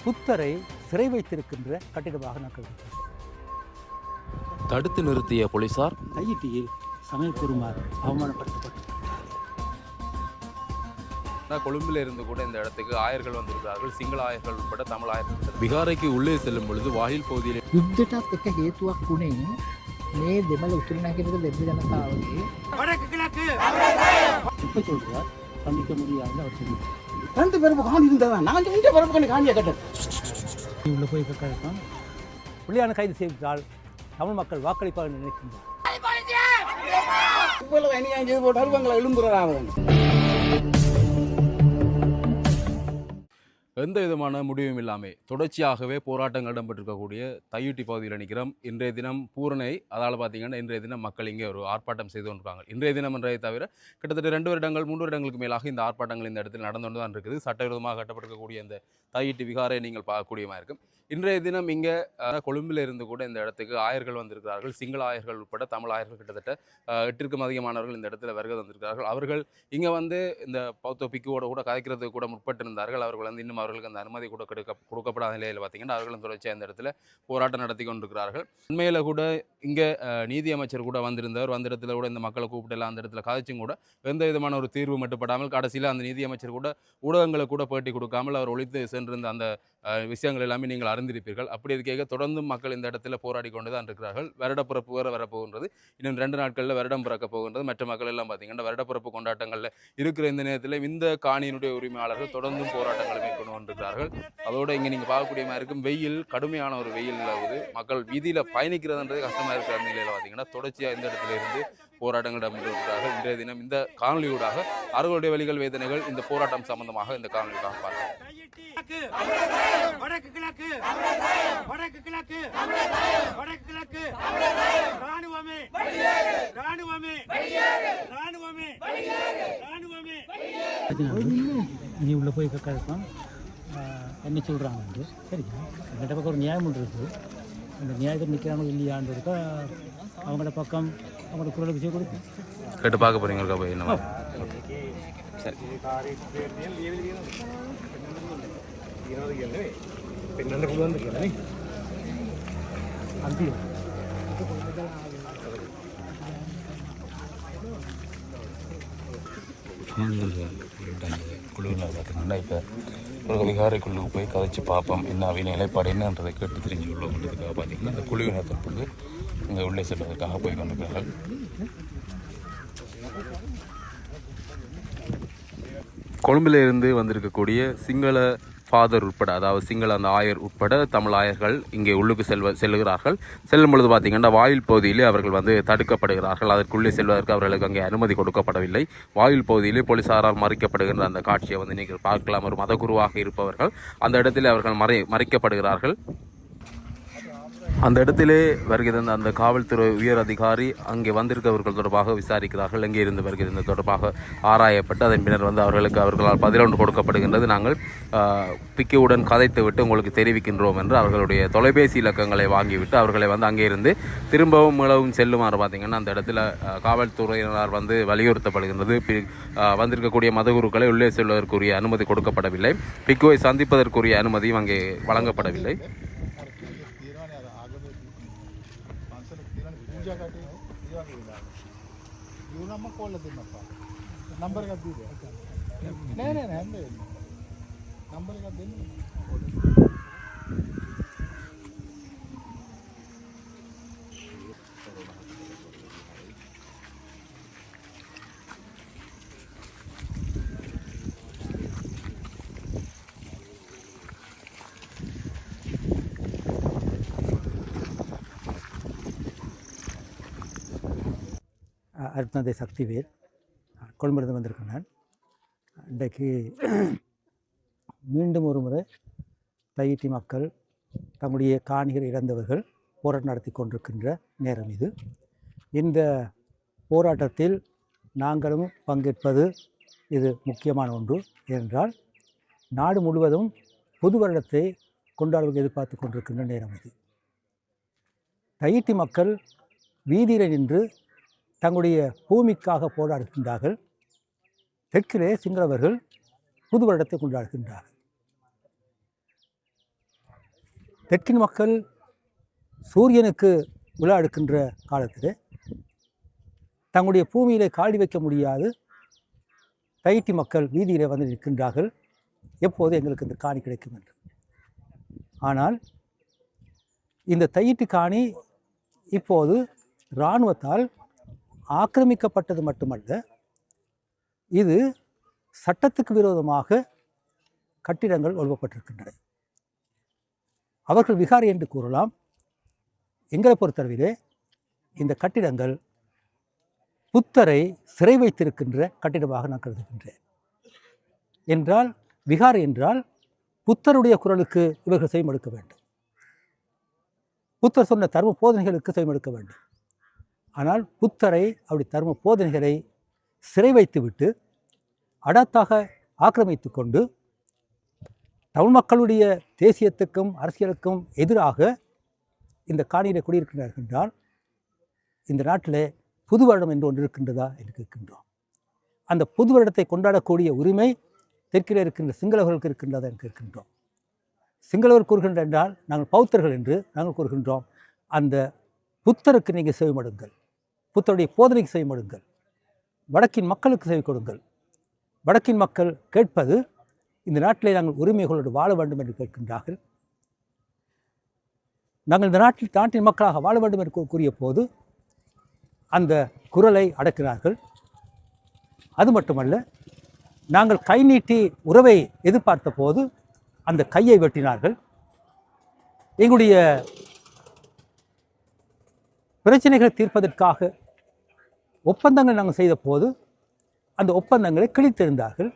புத்தரை சிறை வைத்திருக்கின்ற கட்டிடமாக நான் கருதுகிறேன். தடுத்து நிறுத்திய போலீசார் தையிட்டியில் சமயப்பெருமார் அவமானப்படுத்தப்பட்டார். கொழும்பில் இருந்து கூட இந்த இடத்துக்கு ஆயர்கள் வந்திருக்கிறார்கள். சிங்கள ஆயர்கள் உட்பட தமிழ் ஆயர்கள் விகாரைக்கு உள்ளே செல்லும் பொழுது வாயில் பகுதியில் යුද්ධයටත් එක හේතුවක් වුණේ මේ දෙමළ උතුරනැගෙනහිර දෙවි ජනතාවගේ இப்ப சொல்றார் சந்திக்க முடியாது அவர் சொல்லுவார். ரெண்டு பேரும் காணி இருந்தவன் நான் இந்த பரப்பு காணியை கட்ட உள்ள போய் கேட்கலாம். பிள்ளையான கைது செய்தால் தமிழ் மக்கள் வாக்களிப்பார்கள் நினைக்கின்றார். இப்போ அநியாயம் செய்து போட்டு அருவங்களை எழும்புறாங்க. எந்த விதமான முடிவும் இல்லாமல் தொடர்ச்சியாகவே போராட்டங்கள் இடம்பெற்றிருக்கக்கூடிய தையிட்டி பகுதியில் நிற்கிறோம். இன்றைய தினம் பூரணை, அதால் பார்த்தீங்கன்னா இன்றைய தினம் மக்கள் இங்கே ஒரு ஆர்ப்பாட்டம் செய்து கொண்டிருக்காங்க. இன்றைய தினம் என்றதை தவிர கிட்டத்தட்ட 2 வருடங்கள் 3 வருடங்களுக்கு மேலாக இந்த ஆர்ப்பாட்டங்கள் இந்த இடத்தில் நடந்து கொண்டு தான் இருக்குது. சட்டவிரோதமாக கட்டப்பட்டிருக்கக்கூடிய இந்த தையிட்டி விகாரை நீங்கள் பார்க்கக்கூடியமாக இருக்கும். இன்றைய தினம் இங்கே கொழும்பில் இருந்து கூட இந்த இடத்துக்கு ஆயர்கள் வந்திருக்கிறார்கள். சிங்கள ஆயர்கள் உட்பட தமிழ் ஆயர்கள் கிட்டத்தட்ட 8க்கும் அதிகமானவர்கள் இந்த இடத்துல வருகை வந்திருக்கிறார்கள். அவர்கள் இங்கே வந்து இந்த பௌத்த பிக்குவோட கூட கதைக்கிறதுக்கு கூட முற்பட்டிருந்தார்கள். அவர்கள் வந்து இன்னும் அவர்களுக்கு அந்த அனுமதி கூட கொடுக்கப்படாத நிலையில் பார்த்தீங்கன்னா அவர்களும் தொடர்ச்சியாக இந்த இடத்துல போராட்டம் நடத்தி கொண்டிருக்கிறார்கள். உண்மையில் கூட இங்கே நீதி அமைச்சர் கூட வந்திருந்தவர், வந்த இடத்துல கூட இந்த மக்களை கூப்பிட்டு அந்த இடத்துல கதைச்சும் கூட எந்த விதமான ஒரு தீர்வு மட்டுப்படாமல் கடைசியில் அந்த நீதி அமைச்சர் கூட ஊடகங்களை கூட பேட்டி கொடுக்காமல் அவர் ஒழித்து சென்றிருந்த அந்த விஷயங்கள் எல்லாமே நீங்கள் அறிந்திருப்பீர்கள். அப்படி இருக்க தொடர்ந்து மக்கள் இந்த இடத்துல போராடி கொண்டு தான் இருக்கிறார்கள். வருடப்பிறப்பு வேறு வரப்போகின்றது. இன்னும் 2 நாட்களில் வருடம் பிறக்க போகின்றது. மற்ற மக்கள் எல்லாம் பார்த்தீங்கன்னா வருடப்பிறப்பு கொண்டாட்டங்களில் இருக்கிற இந்த நேரத்தில் இந்த காணியினுடைய உரிமையாளர்கள் தொடர்ந்தும் போராட்டங்களை மேற்கொண்டு கொண்டிருக்கிறார்கள். அதோடு இங்கே நீங்கள் பார்க்கக்கூடிய மாதிரி இருக்கும் வெயில், கடுமையான ஒரு வெயில் நிலவுது. மக்கள் வீதியில் பயணிக்கிறதுன்றது கஷ்டமாக இருக்கிற நிலையில் பார்த்தீங்கன்னா தொடர்ச்சியாக இந்த இடத்துல இருந்து போராட்டங்கள் இடம்பெற்றிருக்கிறார்கள். இன்றைய தினம் இந்த காணொலியூடாக அவர்களுடைய வழிகள் வேதனைகள் இந்த போராட்டம் சம்பந்தமாக இந்த காணொலியூடாக பார்க்கலாம். வடக்கு கிழக்கு வடக்கு கிழக்கு வடக்கு கிழக்கு ராணுவமே ராணுவமே ராணுவமே ராணுவமே நீ உள்ள போய் கேட்கலாம். என்ன சொல்கிறாங்க வந்து சரிங்க, எங்கிட்ட பக்கம் ஒரு நியாயம் ஒன்று இருக்குது. அந்த நியாயத்தில் நிற்கிறாங்க இல்லையான்றதுக்கா அவங்களோட பக்கம் அவங்களோட குரலுக்கு செய்ய கொடுக்கும். கேட்டு பார்க்க போகிறீங்களா போய் என்ன சரி குழுவில் பார்த்தீங்கன்னா இப்போ ஒரு விகாரைக்குழுக்கு போய் கதைச்சு பார்ப்போம் என்ன அவை நிலைப்பாடு என்னன்றதை கேட்டு தெரிஞ்சு கொள்ள கொண்டதுக்காக பார்த்தீங்கன்னா இந்த குழுவினர் தற்பொழுது இங்கே உள்ளே செல்வதற்காக போய் கொண்டிருக்கிறார்கள். கொழும்பில் இருந்து வந்திருக்கக்கூடிய சிங்கள ஃபாதர் உட்பட, அதாவது சிங்கள அந்த ஆயர் உட்பட தமிழ் ஆயர்கள் இங்கே உள்ளுக்கு செல்லுகிறார்கள். செல்லும் பொழுது பார்த்தீங்கன்னா வாயில் பகுதியிலே அவர்கள் வந்து தடுக்கப்படுகிறார்கள். அதற்குள்ளே செல்வதற்கு அவர்களுக்கு அங்கே அனுமதி கொடுக்கப்படவில்லை. வாயில் பகுதியிலே போலீசாரால் மறைக்கப்படுகின்ற அந்த காட்சியை வந்து நீங்கள் பார்க்கலாம். ஒரு மதகுருவாக இருப்பவர்கள் அந்த இடத்திலே அவர்கள் மறைக்கப்படுகிறார்கள். அந்த இடத்திலே வருகிற அந்த காவல்துறை உயர் அதிகாரி அங்கே வந்திருக்கவர்கள் தொடர்பாக விசாரிக்கிறார்கள். எங்கே இருந்து வருகிறது தொடர்பாக ஆராயப்பட்டு அதன் பின்னர் வந்து அவர்களால் பதிலொன்று கொடுக்கப்படுகின்றது. நாங்கள் பிக்கியுடன் கதைத்து விட்டு உங்களுக்கு தெரிவிக்கின்றோம் என்று அவர்களுடைய தொலைபேசி இலக்கங்களை வாங்கிவிட்டு அவர்களை வந்து அங்கே இருந்து திரும்பவும் மீளவும் செல்லுமாறு பார்த்தீங்கன்னா அந்த இடத்துல காவல்துறையினர் வந்து வலியுறுத்தப்படுகின்றது. வந்திருக்கக்கூடிய மதகுருக்களை உள்ளே செல்வதற்குரிய அனுமதி கொடுக்கப்படவில்லை. பிக்குவை சந்திப்பதற்குரிய அனுமதியும் அங்கே வழங்கப்படவில்லை. නම්බර එකක් දීලා නෑ නෑ නෑ නම්බර එකක් දෙන්න அருட்தந்தை சக்திவேல் கொழும்பிலிருந்து வந்திருக்கேன். நான் இன்றைக்கு மீண்டும் ஒரு முறை தையிட்டி மக்கள் தம்முடைய காணிகள் இழந்தவர்கள் போராட்டம் நடத்தி கொண்டிருக்கின்ற நேரம் இது. இந்த போராட்டத்தில் நாங்களும் பங்கேற்பது இது முக்கியமான ஒன்று. ஏனென்றால் நாடு முழுவதும் புது வருடத்தை கொண்டாடுவதை எதிர்பார்த்து கொண்டிருக்கின்ற நேரம் இது. தையிட்டி மக்கள் வீதியில் நின்று தங்களுடைய பூமிக்காக போராடுகின்றார்கள். தெற்கிலே சிங்களவர்கள் புது வருடத்தை கொண்டாடுகின்றார்கள். தெற்கின் மக்கள் சூரியனுக்கு விழா எடுக்கின்ற காலத்தில் தங்களுடைய பூமியிலே காடி வைக்க முடியாது தையிட்டி மக்கள் வீதியிலே வந்து நிற்கின்றார்கள், எப்போது எங்களுக்கு இந்த காணி கிடைக்கும் என்று. ஆனால் இந்த தையிட்டி காணி இப்போது இராணுவத்தால் ஆக்கிரமிக்கப்பட்டது மட்டுமல்ல, இது சட்டத்துக்கு விரோதமாக கட்டிடங்கள் ஒழுங்கப்பட்டிருக்கின்றன. அவர்கள் விகாரி என்று கூறலாம். எங்களை பொறுத்தளவிலே இந்த கட்டிடங்கள் புத்தரை சிறை வைத்திருக்கின்ற கட்டிடமாக நான் கருதுகின்றேன். என்றால் விகாரி என்றால் புத்தருடைய குரலுக்கு இவர்கள் செவிமடுக்க வேண்டும், புத்தர் சொன்ன தர்ம போதனைகளுக்கு செவிமடுக்க வேண்டும். ஆனால் புத்தரை அப்படி தர்ம போதனைகளை சிறை வைத்துவிட்டு அடத்தாக ஆக்கிரமித்து கொண்டு தமிழ் மக்களுடைய தேசியத்துக்கும் அரசியலுக்கும் எதிராக இந்த காணியிலே குடியிருக்கிறார்கள் என்றால் இந்த நாட்டில் புது வருடம் என்று ஒன்று இருக்கின்றதா என்று கேட்கின்றோம். அந்த புது வருடத்தை கொண்டாடக்கூடிய உரிமை தெற்கிலே இருக்கின்ற சிங்களவர்களுக்கு இருக்கின்றதா என்று கேட்கின்றோம். சிங்களவர் கூறுகின்ற என்றால் நாங்கள் பௌத்தர்கள் என்று நாங்கள் கூறுகின்றோம். அந்த புத்தருக்கு நீங்கள் செவிமடுங்கள், புத்தருடைய போதனைக்கு செவிமடுங்கள், வடக்கின் மக்களுக்கு செவி கொடுங்கள். வடக்கின் மக்கள் கேட்பது இந்த நாட்டிலே நாங்கள் உரிமைகளோடு வாழ வேண்டும் என்று கேட்கின்றார்கள். நாங்கள் இந்த நாட்டின் மக்களாக வாழ வேண்டும் என்று கூறிய போது அந்த குரலை அடக்கிறார்கள். அது மட்டுமல்ல, நாங்கள் கை நீட்டி உறவை எதிர்பார்த்த போது அந்த கையை வெட்டினார்கள். எங்களுடைய பிரச்சனைகளை தீர்ப்பதற்காக ஒப்பந்தங்கள் நாங்கள் செய்த போது அந்த ஒப்பந்தங்களை கிழித்திருந்தார்கள்.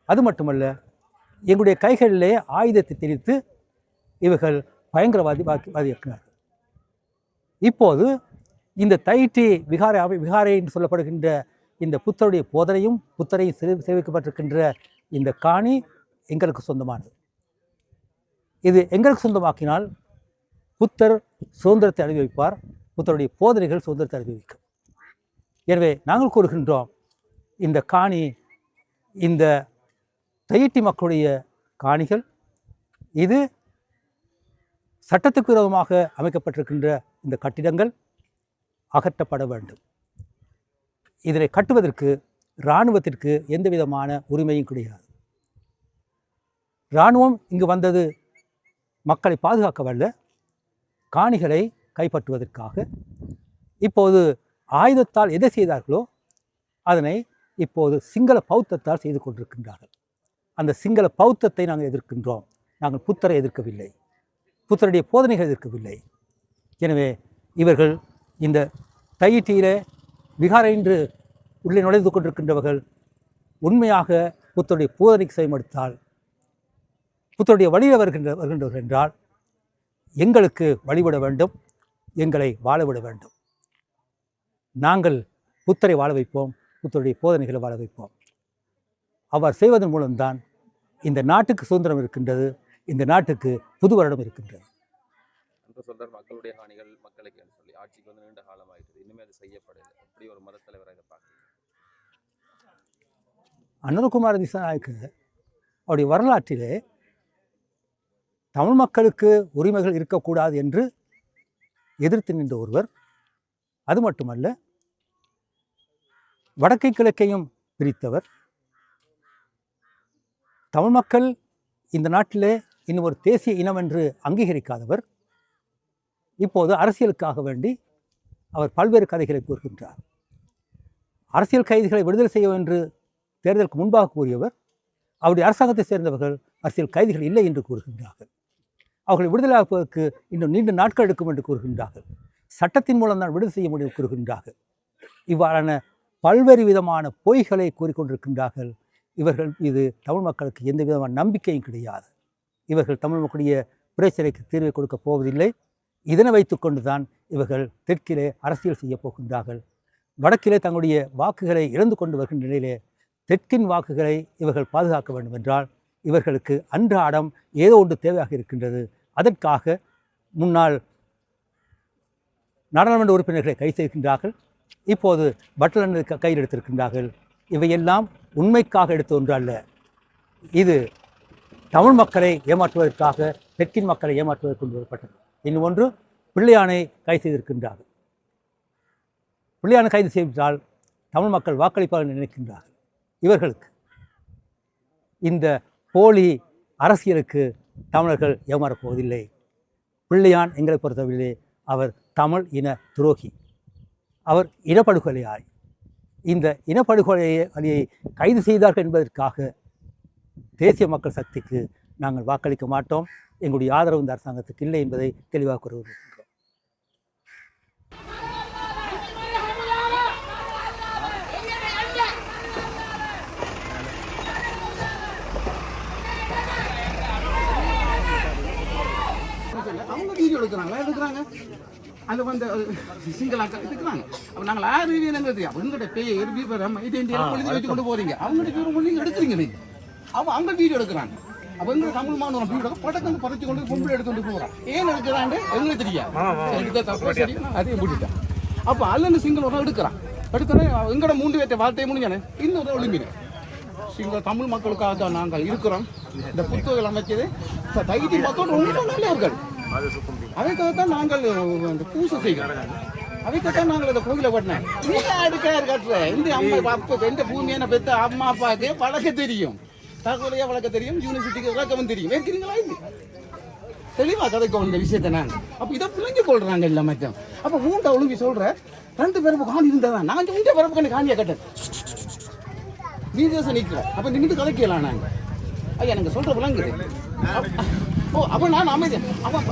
அது மட்டுமல்ல, எங்களுடைய கைகளிலே ஆயுதத்தை திணித்து இவர்கள் பயங்கரவாதியாக்கினார்கள். இப்போது இந்த தையிட்டி விகாரை என்று சொல்லப்படுகின்ற இந்த புத்தருடைய போதனையும் புத்தரையும் சேவிக்கப்பட்டிருக்கின்ற இந்த காணி எங்களுக்கு சொந்தமானது. இது எங்களுக்கு சொந்தமாக்கினால் புத்தர் சுதந்திரத்தை அனுபவிப்பார், புத்தருடைய போதனைகள் சுதந்திரத்தை அனுபவிக்கும். எனவே நாங்கள் கூறுகின்றோம், இந்த காணி இந்த தையிட்டி மக்களுடைய காணிகள், இது சட்டத்துக்கு விரோதமாக அமைக்கப்பட்டிருக்கின்ற இந்த கட்டிடங்கள் அகற்றப்பட வேண்டும். இதனை கட்டுவதற்கு இராணுவத்திற்கு எந்த விதமான உரிமையும் கிடையாது. இராணுவம் இங்கு வந்தது மக்களை பாதுகாக்கவல்ல, காணிகளை கைப்பற்றுவதற்காக. இப்போது ஆயுதத்தால் எதை செய்தார்களோ அதனை இப்போது சிங்கள பௌத்தத்தால் செய்து கொண்டிருக்கின்றார்கள். அந்த சிங்கள பௌத்தத்தை நாங்கள் எதிர்க்கின்றோம். நாங்கள் புத்தரை எதிர்க்கவில்லை, புத்தருடைய போதனைகள் எதிர்க்கவில்லை. எனவே இவர்கள் இந்த தையிட்டியிலே விகாரை என்று உள்ளே நுழைந்து கொண்டிருக்கின்றவர்கள் உண்மையாக புத்தருடைய போதனைக்கு செயல்படுத்தால், புத்தருடைய வழியில் வருகின்றவர்கள் என்றால் எங்களுக்கு வழிபட வேண்டும், எங்களை வாழவிட வேண்டும். நாங்கள் புத்தரை வாழ வைப்போம், புத்தருடைய போதனைகளை வாழ வைப்போம். அவர் செய்வதன் மூலம்தான் இந்த நாட்டுக்கு சுதந்திரம் இருக்கின்றது, இந்த நாட்டுக்கு புது வருடம் இருக்கின்றது. சொல்றார் மக்களுடைய காணிகள் மக்களுக்கு சொல்லி ஆட்சிக்கு வந்து நீண்ட காலம் ஆயிடுது, இனிமேல் அது செய்யப்படலை. அப்படி ஒரு மத தலைவராக பார்க்க அனுரகுமார திசாநாயக்க அவருடைய வரலாற்றிலே தமிழ் மக்களுக்கு உரிமைகள் இருக்கக்கூடாது என்று எதிர்த்து நின்ற ஒருவர். அது மட்டுமல்ல, வடக்கை கிழக்கையும் பிரித்தவர். தமிழ் மக்கள் இந்த நாட்டிலே இன்னும் ஒரு தேசிய இனம் என்று அங்கீகரிக்காதவர். இப்போது அரசியலுக்காக வேண்டி அவர் பல்வேறு கதைகளை கூறுகின்றார். அரசியல் கைதிகளை விடுதலை செய்ய என்று தேர்தலுக்கு முன்பாக கூறியவர், அவருடைய அரசாங்கத்தை சேர்ந்தவர்கள் அரசியல் கைதிகள் இல்லை என்று கூறுகின்றார்கள். அவர்களை விடுதலையாக்குவதற்கு இன்னும் நீண்ட நாட்கள் எடுக்கும் என்று கூறுகின்றார்கள். சட்டத்தின் மூலம் தான் விடுதலை செய்ய முடியும் கூறுகின்றார்கள். இவ்வாறான பல்வேறு விதமான பொய்களை கூறிக்கொண்டிருக்கின்றார்கள். இவர்கள் இது தமிழ் மக்களுக்கு எந்த விதமான நம்பிக்கையும் கிடையாது. இவர்கள் தமிழ் மக்களுடைய பிரச்சனைக்கு தீர்வை கொடுக்க போவதில்லை. இதனை வைத்துக்கொண்டு தான் இவர்கள் தெற்கிலே அரசியல் செய்ய போகின்றார்கள். வடக்கிலே தங்களுடைய வாக்குகளை இழந்து கொண்டு வருகின்ற நிலையிலே தெற்கின் வாக்குகளை இவர்கள் பாதுகாக்க வேண்டும் என்றால் இவர்களுக்கு அன்றாடம் ஏதோ ஒன்று தேவையாக இருக்கின்றது. அதற்காக முன்னாள் நாடாளுமன்ற உறுப்பினர்களை கைது செய்கின்றார்கள். இப்போது பட்டலனை கையில் எடுத்திருக்கின்றார்கள். இவையெல்லாம் உண்மைக்காக எடுத்த ஒன்று அல்ல. இது தமிழ் மக்களை ஏமாற்றுவதற்காக தெற்கின் மக்களை ஏமாற்றுவதற்கு கொண்டு வரப்பட்டது. இன்னும் ஒன்று, பிள்ளையானை கைது செய்திருக்கின்றார்கள். பிள்ளையானை கைது செய்தால் தமிழ் மக்கள் வாக்களிப்பார்கள் நினைக்கின்றார்கள். இவர்களுக்கு இந்த போலி அரசியலுக்கு தமிழர்கள் ஏமாறப் போவதில்லை. பிள்ளையான் எங்களை பொறுத்தவரையிலே அவர் தமிழ் இன துரோகி, அவர் இனப்படுகொலையாளி. இந்த இனப்படுகொலையை கைது செய்தார்கள் என்பதற்காக தேசிய மக்கள் சக்திக்கு நாங்கள் வாக்களிக்க மாட்டோம். எங்களுடைய ஆதரவு இந்த அரசாங்கத்துக்கு இல்லை என்பதை தெளிவாக கூறுகிறோம். அவங்க வீடியோ எடுக்கிறாங்க அது வந்து சிங்களாக்க எடுக்கிறாங்க. அப்போ நாங்கள் யார் என்னங்கிறது தெரியும். அவங்ககிட்ட பேர் விவரம் இதெல்லாம் எழுதி வச்சு கொண்டு போறீங்க. அவங்ககிட்ட விவரம் பண்ணி எடுக்கிறீங்க நீங்கள். அவங்க வீடியோ எடுக்கிறாங்க. அப்போ எங்க தமிழ் மாணவன் வீடியோ படத்தை பறிச்சு கொண்டு பொம்பளை எடுத்துட்டு போகிறான். ஏன் எடுக்கிறான்னு எங்களுக்கு தெரியாது. அதையும் பிடிட்டேன். அப்போ அல்லன்னு சிங்கிள் ஒரு எடுக்கிறான். எடுத்தோடனே எங்கட 3 பேர்த்த வார்த்தையை முடிஞ்சானே இன்னொரு ஒளிமினு சிங்கள தமிழ் மக்களுக்காக தான் நாங்கள் இருக்கிறோம். இந்த புத்தகங்கள் அமைச்சது தைதி மக்கள் ரொம்ப நல்லவர்கள். அதைத்தான் நாங்கள் பூசை செய்கிறோம். அதைத்தான் நாங்கள் இந்த கோயிலை கட்டினேன். கட்டுற இந்த அம்மா அப்போ எந்த பூமியான பெற்ற அம்மா அப்பாவுக்கு வழக்க தெரியும், தகவலையா வழக்க தெரியும், யூனிவர்சிட்டிக்கு விளக்கவும் தெரியும். இருக்கிறீங்களா இது தெளிவா கதைக்கும் இந்த விஷயத்தை நாங்கள். அப்போ இதை பிள்ளைங்க கொள்றாங்க இல்லை மச்சம். அப்போ 3 ஒழுங்கி சொல்ற 2 பேருக்கு காணி இருந்ததான் நான் இந்த பிறப்புக்கு காணியை கட்டேன் வீடியோஸை நிற்கிறேன். அப்போ நின்று கதைக்கலாம் நாங்கள். ஐயா எனக்கு சொல்கிற விளங்குது. அப்போ நான் அமைதியன். அவன்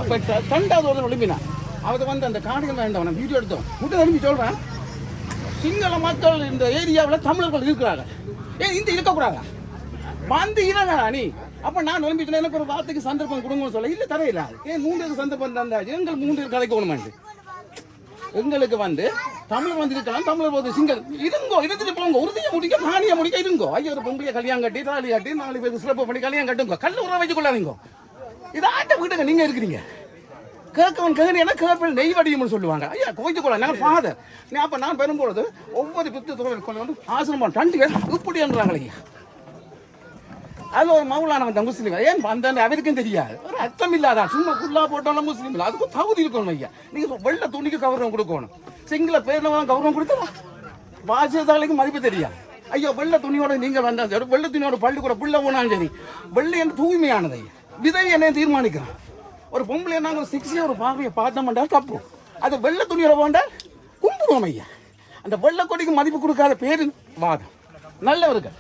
2வது ஒரு ஒழுங்கினான். அதை வந்து அந்த காணிகள் வேண்டாம் நான் வீடியோ எடுத்தோம். முட்டை திரும்பி சொல்கிறேன், சிங்கள மக்கள் இந்த ஏரியாவில் தமிழர்கள் இருக்கிறாங்க. ஏன் இந்த இருக்கக்கூடாதா வந்து இறங்கடா நீ. அப்போ நான் விளம்பிட்டேன். எனக்கு ஒரு வார்த்தைக்கு சந்தர்ப்பம் கொடுங்கன்னு சொல்ல இல்லை தரையில. ஏன் 3 சந்தர்ப்பம் தந்தா எங்கள் 3 கதைக்கணுமாண்டு. எங்களுக்கு வந்து தமிழ் வந்து இருக்கலாம், தமிழர் போது சிங்கள் இருங்கோ, இருந்துட்டு போங்க, உறுதியை முடிக்க காணியை முடிக்க இருங்கோ. ஐயோ ஒரு பொம்பளையை கல்யாணம் கட்டி தாலி கட்டி 4 பேருக்கு சிறப்பு பண்ணி கல்யாணம் கட்டுங்க. கல் உறவை வச்சு கொள்ளாதீங்க. இதை ஆட்ட வீட்டுங்க நீங்க இருக்கிறீங்க. கேட்கவன் கேட்கணும் கேட்பேன் நெய் வடியும்னு சொல்லுவாங்க. ஐயா கோயிச்சு கொள்ள நாங்கள் ஃபாதர். அப்போ நான் பெறும்பொழுது ஒவ்வொரு பித்து கொண்டு வந்து ஆசிரமம் 2 பேர் இப்படின்றாங்களே. ஐயா அது ஒரு மவுளானவன் முஸ்லீம். ஏன் அந்த அவருக்கும் தெரியாது, ஒரு அர்த்தம் இல்லாதா சும்மா குல்லா போட்டாலும் முஸ்லீம் இல்லை. அதுக்கும் தகுதி இருக்கணும். ஐயா நீங்கள் வெள்ளை துணிக்கு கௌரவம் கொடுக்கணும். சிங்கள பேரில் கௌரவம் கொடுத்தா பாசியதாலைக்கு மதிப்பு தெரியாது. ஐயோ வெள்ளை துணியோட நீங்கள் வந்தால் சரி, வெள்ளை துணியோட பள்ளிக்கூட பிள்ளை போனாலும் சரி, வெள்ளை என்று தூய்மையானது. ஐயா விதவி என்ன தீர்மானிக்கிறான். ஒரு பொம்பளை நாங்கள் 6 ஒரு பார்வையை பார்த்தோம்னா தப்பு. அது வெள்ளை துணியோட போண்டால் கும்பிடுவோம். ஐயா அந்த வெள்ளை கொடிக்கு மதிப்பு கொடுக்காத பேரு வாதம். நல்லவர்கள்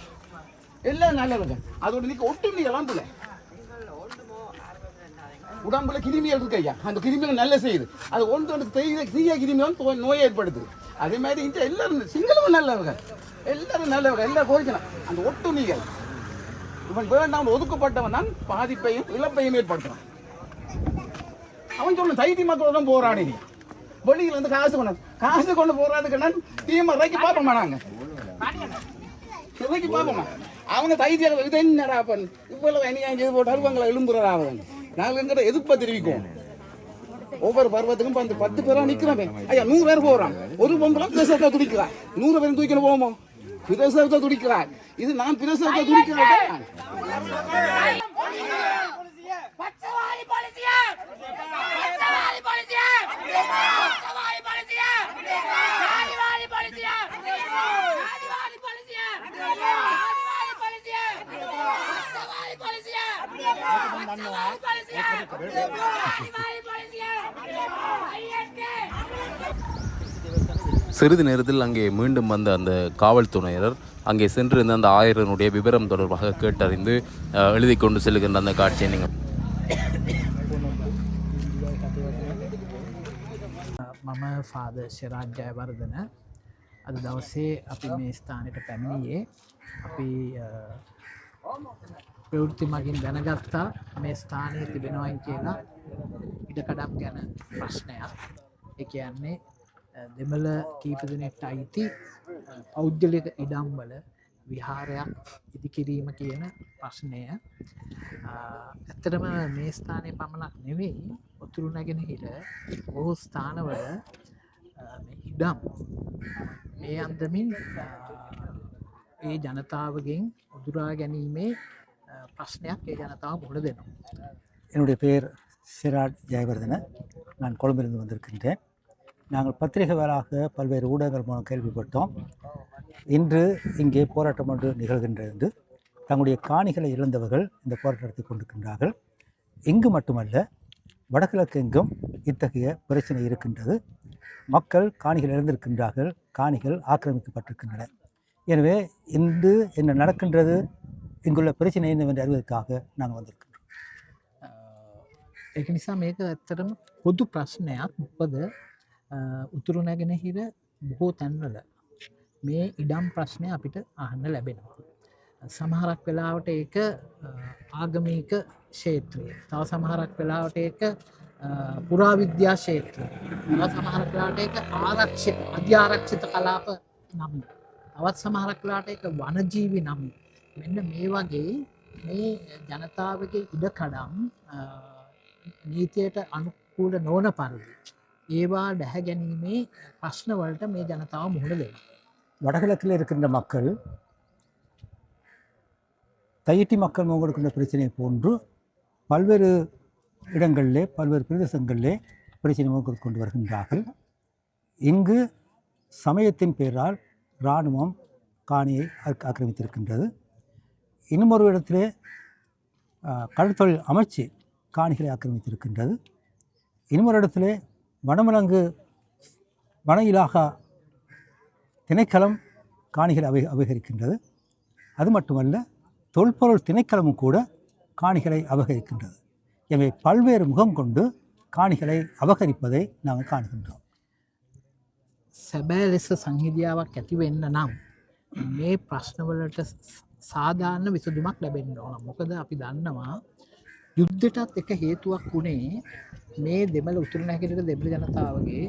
எல்லாம் நல்லவர்கள். அதோட நீங்க ஒட்டுண்ணி இளம்புல உடம்புல கிருமிகள் இருக்கு. ஐயா அந்த கிருமிகள் நல்ல செய்யுது. அது ஒன்று தீய கிருமிகள் நோயை ஏற்படுத்துது. அதே மாதிரி இந்த எல்லாரும் சிங்களமும் நல்லவர்கள், எல்லாரும் நல்லவர்கள், எல்லாம் கோரிக்கணும். அந்த ஒட்டுண்ணிகள் இவன் வேண்டாம் ஒதுக்கப்பட்டவன் தான் பாதிப்பையும் இழப்பையும் ஏற்படுத்துறான். அவன் சொல்ல தைத்தி மக்களோட போராடி வெளியில் வந்து காசு கொண்டு போறாதுக்கு தீமை இறக்கி பார்ப்போமா நாங்க இறக்கி பார்ப்போமா. அவங்க தைத்தியம் இது என்னடா பண்ணு இவ்வளவு அநியாயம் செய்து போட்டு அருவங்களை எழும்புறாங்க. நாங்கள் எங்கிட்ட எதிர்ப்பை தெரிவிக்குவோம். ஒவ்வொரு பருவத்துக்கும் 10 பேரா நிக்கிறோமே. ஐயா 100 பேர் போறான். ஒரு பொம்பளை பிரசவத்தை துடிக்கிறான். 100 பேரும் தூக்கிட்டு போவோமோ பிரசவத்தை துடிக்கிறான். இது நான் பிரசவத்தை துடிக்கிறேன். சிறிது நேரத்தில் அங்கே மீண்டும் வந்த அந்த காவல்துறையினர் அங்கே சென்றிருந்த அந்த ஆயரனுடைய விவரம் தொடர்பாக கேட்டறிந்து எழுதி கொண்டு செல்கின்ற அந்த காட்சியை நீங்கள் මම ෆාදර් ශිරාජ් ජයවර්ධන අද දවසේ අපි මේ ස්ථානයට පැමිණියේ අපි ප්‍රවෘත්ති මගින් දැනගත්තා මේ ස්ථානයේ තිබෙනවායි කියලා ඉඩකඩම් ගැන ප්‍රශ්නයක්. ඒ කියන්නේ දෙමළ කීප දෙනෙක්ට අයිති පෞද්ගලික ඉඩම්වල විහාරයක් ඉදිකිරීම කියන ප්‍රශ්නය. ඇත්තටම මේ ස්ථානයේ පමණක් නෙවෙයි උතුරු නැගෙනහිර බොහෝ ස්ථානවල ඉඩම් මේ අන්දමින් ඒ ජනතාවගෙන් උදුරා ගැනීමේ ප්‍රශ්නයක් ඒ ජනතාව මුහුණ දෙනවා. என்னுடைய பெயர் சிராட் ஜெயவர்தன. நான் கொழும்பிலிருந்து வந்திருக்கின்றேன். நாங்கள் பத்திரிகைகளாக பல்வேறு ஊடகங்கள் மூலம் கேள்விப்பட்டோம். இன்று இங்கே போராட்டம் ஒன்று நிகழ்கின்றது என்று. தங்களுடைய காணிகளை இழந்தவர்கள் இந்த போராட்டத்தை கொண்டிருக்கின்றார்கள். இங்கு மட்டுமல்ல, வடகிழக்கு எங்கும் இத்தகைய பிரச்சனை இருக்கின்றது. மக்கள் காணிகள் இழந்திருக்கின்றார்கள், காணிகள் ஆக்கிரமிக்கப்பட்டிருக்கின்றன. எனவே இன்று என்ன நடக்கின்றது, இங்குள்ள பிரச்சனை என்னவென்று அறிவதற்காக நாங்கள் வந்திருக்கின்றோம். ඒක නිසා මේක ඇත්තටම පොදු ප්‍රශ්නයක්. මොකද උතුරු නැගෙනහිර බොහෝ තැන්වල මේ ඉඩම් ප්‍රශ්නය අපිට අහන්න ලැබෙනවා. සමහරක් වෙලාවට ඒක ආගමික ක්ෂේත්‍රය, තව සමහරක් වෙලාවට ඒක පුරාවිද්‍යා ක්ෂේත්‍රය, තව සමහරක් වෙලාවට ඒක අධ්‍යාරක්ෂිත කලාප නම්, තවත් සමහරක් වෙලාවට ඒක වනජීවි නම්. මෙන්න මේ වගේ මේ ජනතාවගේ ඉඩකඩම් නීතියට අනුකූල නොවන පරිදි ඒවා දැහැ ගැනීමේ ප්‍රශ්නවලට මේ ජනතාව මුහුණ දෙනවා. வடகிழக்கில் இருக்கின்ற மக்கள் தையிட்டி மக்கள் முகெடுக்கின்ற பிரச்சனையை போன்று பல்வேறு இடங்களிலே பல்வேறு பிரதேசங்களிலே பிரச்சனை முகெடுத்து கொண்டு வருகின்றார்கள். இங்கு சமயத்தின் பெயரால் இராணுவம் காணியை ஆக்கிரமித்திருக்கின்றது. இன்னுமொரு இடத்திலே கடற்தொழில் அமைச்சு காணிகளை ஆக்கிரமித்திருக்கின்றது. இன்னொரு இடத்திலே வனவிலங்கு வன இலாகா திணைக்களம் காணிகளை அபகரிக்கின்றது. அது மட்டுமல்ல, தொல்பொருள் திணைக்களமும் கூட காணிகளை அபகரிக்கின்றது. எனவே பல்வேறு முகம் கொண்டு காணிகளை அபகரிப்பதை நாங்கள் காணுகின்றோம். සැබෑ ලෙස සංහිදියාවක් ඇති වෙන්න නම් මේ ප්‍රශ්නවලට සාධාරණ විසඳුමක් ලැබෙන්න ඕන. මොකද අපි දන්නවා යුද්ධයටත් එක හේතුවක් වුණේ මේ දෙමළ උතුරු නැගෙනහිර දෙමළ ජනතාවගේ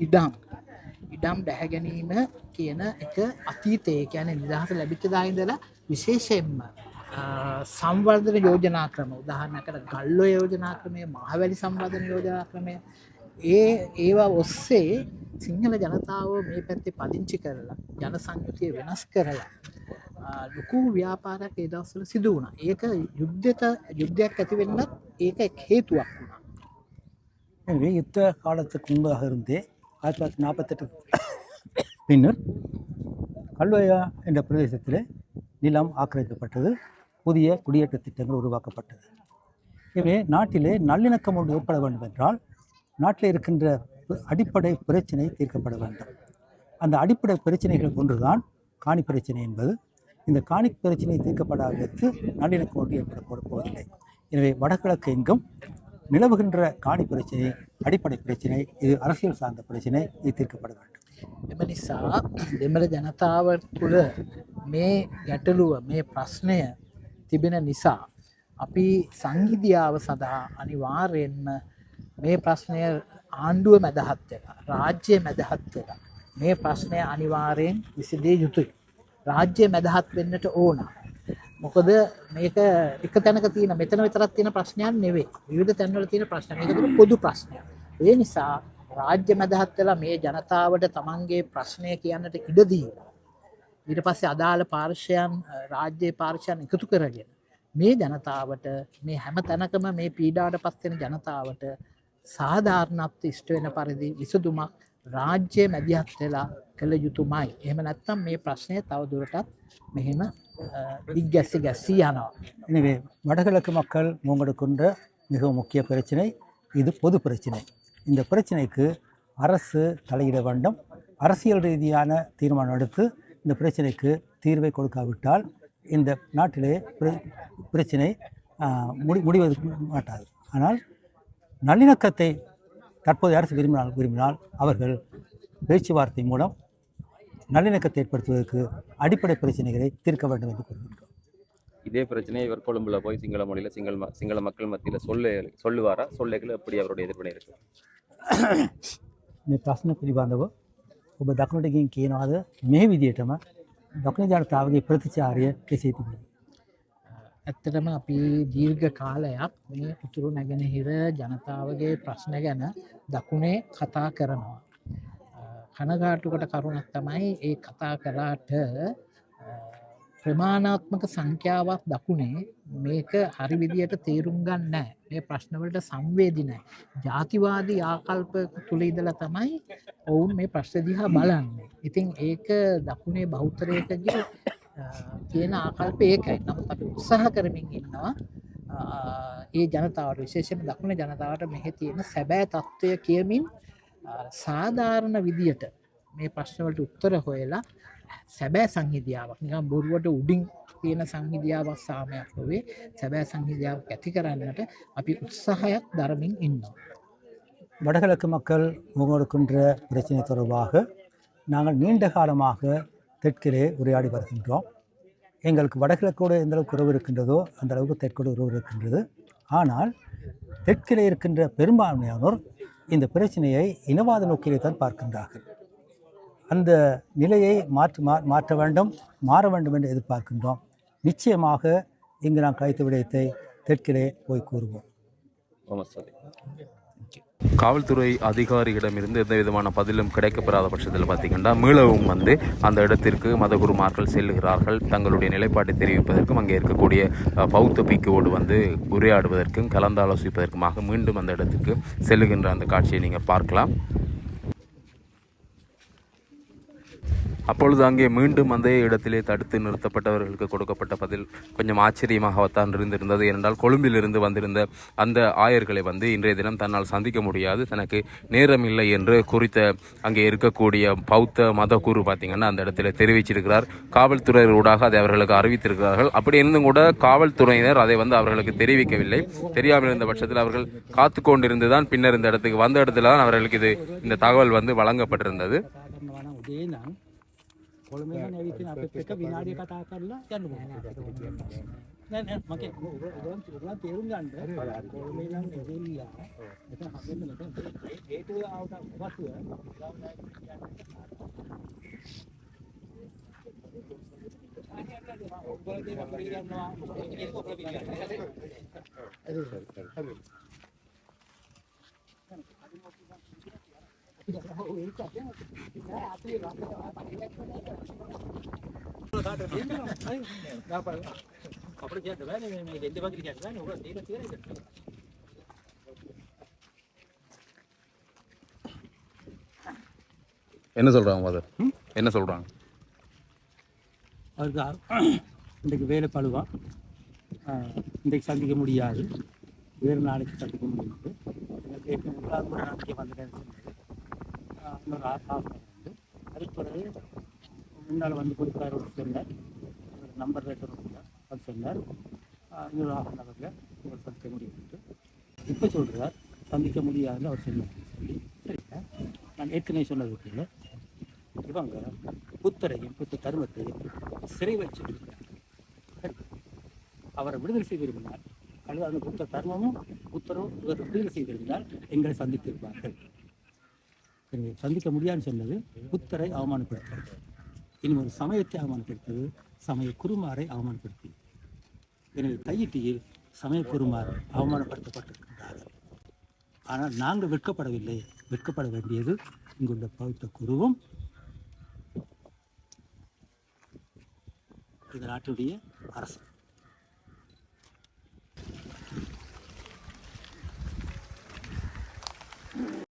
ඉඩම් දැහැ ගැනීම කියන එක අතීතයේ කියන්නේ නිදහස ලැබිච්ච දා ඉඳලා විශේෂයෙන්ම සංවර්ධන යෝජනා ක්‍රම, උදාහරණයකට ගල්ලෝ යෝජනා ක්‍රමය, මහවැලි සංවර්ධන යෝජනා ක්‍රමය, ඒවා ඔස්සේ සිංහල ජනතාව මේ පැත්තේ පදිංචි කරලා ජන සංයුතිය වෙනස් කරලා ලොකු ව්‍යාපාරයක් ඒ දවස්වල සිදු වුණා. ඒක යුද්ධයක් ඇති වෙන්නත් ඒක එක් හේතුවක් වුණා. எனவே யுத்த காலத்துக்கு முன்பாக இருந்தே 1948 பின்னர் கல்வயா என்ற பிரதேசத்தில் நிலம் ஆக்கிரமிக்கப்பட்டது. புதிய குடியேற்ற திட்டங்கள் உருவாக்கப்பட்டது. எனவே நாட்டிலே நல்லிணக்கம் ஒன்று ஏற்பட வேண்டும் என்றால் நாட்டில் இருக்கின்ற அடிப்படை பிரச்சனை தீர்க்கப்பட வேண்டும். அந்த அடிப்படை பிரச்சனைகள் ஒன்றுதான் காணி பிரச்சனை என்பது. இந்த காணி பிரச்சனை தீர்க்கப்படாததற்கு நல்லிணக்கம் ஒன்று ஏற்பட போவதில்லை. எனவே வடகிழக்கு எங்கும் நிலவுகின்ற காணி பிரச்சனை அடிப்படை பிரச்சனை, இது அரசியல் சார்ந்த பிரச்சனை, இது தீர்க்கப்பட வேண்டும். එම නිසා දෙමළ ජනතාව තුළ මේ ගැටලුව, මේ ප්‍රශ්නය තිබෙන නිසා අපි සංහිදියාව සඳහා අනිවාර්යෙන්ම මේ ප්‍රශ්නය ආණ්ඩුව මැදහත් වෙලා, රාජ්‍ය මැදහත් වෙලා මේ ප්‍රශ්නය අනිවාර්යෙන් විසඳිය යුතුයි. රාජ්‍ය මැදහත් වෙන්නට ඕන. මොකද මේක එක තැනක තියෙන, මෙතන විතරක් තියෙන ප්‍රශ්නයක් නෙවෙයි. විවිධ තැන්වල තියෙන ප්‍රශ්න. මේක තමයි පොදු ප්‍රශ්නයක්. ඒ නිසා රාජ්‍ය මැදහත් වෙලා මේ ජනතාවට තමන්ගේ ප්‍රශ්නය කියන්නට ඉඩ දීලා ඊට පස්සේ අදාළ පාර්ශ්වයන්, රාජ්‍ය පාර්ශ්වයන් එකතු කරගෙන මේ ජනතාවට, මේ හැම තැනකම මේ පීඩාවට පත් වෙන ජනතාවට සාධාරණත්වය ඉෂ්ට වෙන පරිදි විසඳුමක් රාජ්‍ය මැදිහත් වෙලා කළ යුතුමයි. එහෙම නැත්නම් මේ ප්‍රශ්නය තවදුරටත් මෙහෙම දිග්ගැස්සි යනවා. எனவே வடகிழக்கு மக்கள் முன்னெடுக்கின்ற மிக முக்கிய பிரச்சனை இது பொது பிரச்சனை. இந்த பிரச்சனைக்கு அரசு தலையிட வேண்டும். அரசியல் ரீதியான தீர்மானம் எடுத்து இந்த பிரச்சனைக்கு தீர்வை கொடுக்காவிட்டால் இந்த நாட்டிலே பிரச்சனை முடிவது மாட்டாது. ஆனால் நல்லிணக்கத்தை தற்போதைய அரசு விரும்பினால் அவர்கள் பேச்சுவார்த்தை மூலம் நல்லிணக்கத்தை ஏற்படுத்துவதற்கு அடிப்படை பிரச்சனைகளை தீர்க்க வேண்டும் என்று கூறுகின்றோம். இதே பிரச்சனையை இவர் கொழும்புல போய் சிங்கள மொழியில் சிங்கள மக்கள் மத்தியில் சொல்லுவாரா? சொல்லைகள் எப்படி அவருடைய எதிர்வினை இருக்கு? මේ ප්‍රශ්න පිළිබඳව ඔබ දක්නට ගින් කියනවාද මේ විදිහටම දක්න ජනතාවගේ ප්‍රතිචාරය කෙසේ තිබේ? ඇත්තටම අපි දීර්ඝ කාලයක් මේ උතුරු නැගෙනහිර ජනතාවගේ ප්‍රශ්න ගැන දකුණේ කතා කරනවා. කනගාටුකට කරුණක් තමයි ඒ කතා කළාට ප්‍රමාණාත්මක සංඛ්‍යාවක් දකුණේ මේක හරි විදියට තේරුම් ගන්න නැහැ. මේ ප්‍රශ්නවලට සංවේදී නැහැ. ජාතිවාදී ආකල්ප තුල ඉඳලා තමයි ඔවුන් මේ ප්‍රශ්න දිහා බලන්නේ. ඉතින් ඒක දකුණේ බහුතරයකගේ තියෙන ආකල්පය ඒකයි. නමුත් අපි උත්සාහ කරමින් ඉන්නවා ඒ ජනතාවට විශේෂයෙන්ම දකුණේ ජනතාවට මෙහි තියෙන සැබෑ තත්ත්වය කියමින් සාධාරණ විදියට මේ ප්‍රශ්නවලට උත්තර හොයලා සැබෑ සංහිදියාවක් නිකන් බොරුවට උඩින් තියෙන සංහිදියාවක් සාමයක් නොවේ සැබෑ සංහිදියාවක් ඇති කරන්නට අපි උත්සාහයක් දරමින් ඉන්නවා. வடகிழக்கு மக்கள் முகமொடுக்கின்ற பிரச்சனை தொடர்பாக நாங்கள் நீண்ட காலமாக தெற்கிலே உரையாடி வருகின்றோம். எங்களுக்கு வடகிழக்கோடு எந்த அளவுக்கு உறவு இருக்கின்றதோ அந்த அளவுக்கு தெற்கோடு உறவு இருக்கின்றது. ஆனால் தெற்கிலே இருக்கின்ற பெரும்பான்மையானோர் இந்த பிரச்சனையை இனவாத நோக்கிலே தான் பார்க்கின்றார்கள். அந்த நிலையை மாற்ற வேண்டும், மாற வேண்டும் என்று எதிர்பார்க்கின்றோம். நிச்சயமாக இங்கு நாம் கழித்த விடயத்தை தெற்கிலே போய் கூறுவோம். காவல்துறை அதிகாரியிடமிருந்து எந்த விதமான பதிலும் கிடைக்கப்பெறாத பட்சத்தில் பார்த்திங்கன்னா மீளவும் வந்து அந்த இடத்திற்கு மதகுருமார்கள் செல்லுகிறார்கள். தங்களுடைய நிலைப்பாட்டை தெரிவிப்பதற்கும் அங்கே இருக்கக்கூடிய பௌத்த பிக்குவோடு வந்து உரையாடுவதற்கும் கலந்தாலோசிப்பதற்குமாக மீண்டும் அந்த இடத்திற்கு செல்லுகின்ற அந்த காட்சியை நீங்கள் பார்க்கலாம். அப்பொழுது அங்கே மீண்டும் அந்த இடத்திலே தடுத்து நிறுத்தப்பட்டவர்களுக்கு கொடுக்கப்பட்ட பதில் கொஞ்சம் ஆச்சரியமாகத்தான் இருந்திருந்தது. ஏனென்றால் கொழும்பிலிருந்து வந்திருந்த அந்த ஆயர்களை வந்து இன்றைய தினம் தன்னால் சந்திக்க முடியாது, தனக்கு நேரம் இல்லை என்று குறித்த அங்கே இருக்கக்கூடிய பௌத்த மதகுரு பார்த்திங்கன்னா அந்த இடத்துல தெரிவிச்சிருக்கிறார். காவல்துறையூடாக அதை அவர்களுக்கு அறிவித்திருக்கிறார்கள். அப்படி இருந்தும் கூட காவல்துறையினர் அதை வந்து அவர்களுக்கு தெரிவிக்கவில்லை. தெரியாமல் இருந்த பட்சத்தில் அவர்கள் காத்து கொண்டிருந்து தான் பின்னர் இந்த இடத்துக்கு வந்த இடத்துல தான் அவர்களுக்கு இந்த தகவல் வந்து வழங்கப்பட்டிருந்தது. කොළඹ ඉඳන් ඇවිත් අපිත් එක්ක විනාඩිය කතා කරලා යන්න ඕනේ. නෑ මගේ උගලන් තේරුම් ගන්න කොළඹ ඉඳන් එදෙල්ලා මෙතන හම්බෙන්න මෙතන හේතුව ආවට වස්තුව என்ன சொல்கிறாங்க மதர்? என்ன சொல்கிறாங்க? அவருக்கு இன்றைக்கு வேலை பழுவா, இன்றைக்கு சந்திக்க முடியாது, வேறு நாளைக்கு சந்திக்க முடியாது. எனக்கு முதலாவது முறை நம்பிக்கை வந்துட்டேன்னு சொன்னது இன்னொரு ஆஃப் வந்து அதுக்கு பிறகு முன்னால் வந்து கொடுத்தார் ஒரு சொன்னார், ஒரு நம்பர் லெட்டர் கொடுத்தார், அது சொன்னார் இன்னொரு ஆஃப் அன் ஹவரில் உங்களை சந்திக்க முடியும்ட்டு இப்போ சொல்கிறார் சந்திக்க முடியாதுன்னு அவர் சொன்னார் சொல்லி. சரிங்களா, நான் ஏற்கனவே சொன்னது இல்லை, இவங்க புத்தரையும் புத்த தர்மத்தையும் சிறை வச்சிருக்கிறார். அவரை விடுதலை செய்து விரும்பினார் அல்லது அந்த புத்த தர்மமும் புத்தரும் இவர் விடுதலை செய்து விரும்பினால் எங்களை சந்தித்திருப்பார்கள். சந்திக்க முடியாதுன்னு சொன்னது புத்தரை அவமானப்படுத்துறது, இனி ஒரு சமயத்தை அவமானப்படுத்துவது, சமய குருமாரை அவமானப்படுத்தியது. எனவே தையிட்டியில் சமய குருமார் அவமானப்படுத்தப்பட்டிருக்கின்றார்கள். ஆனால் நாங்கள் வெட்கப்படவில்லை, வெட்கப்பட வேண்டியது இங்குள்ள பௌத்த குருவும் இந்த நாட்டுடைய அரசு.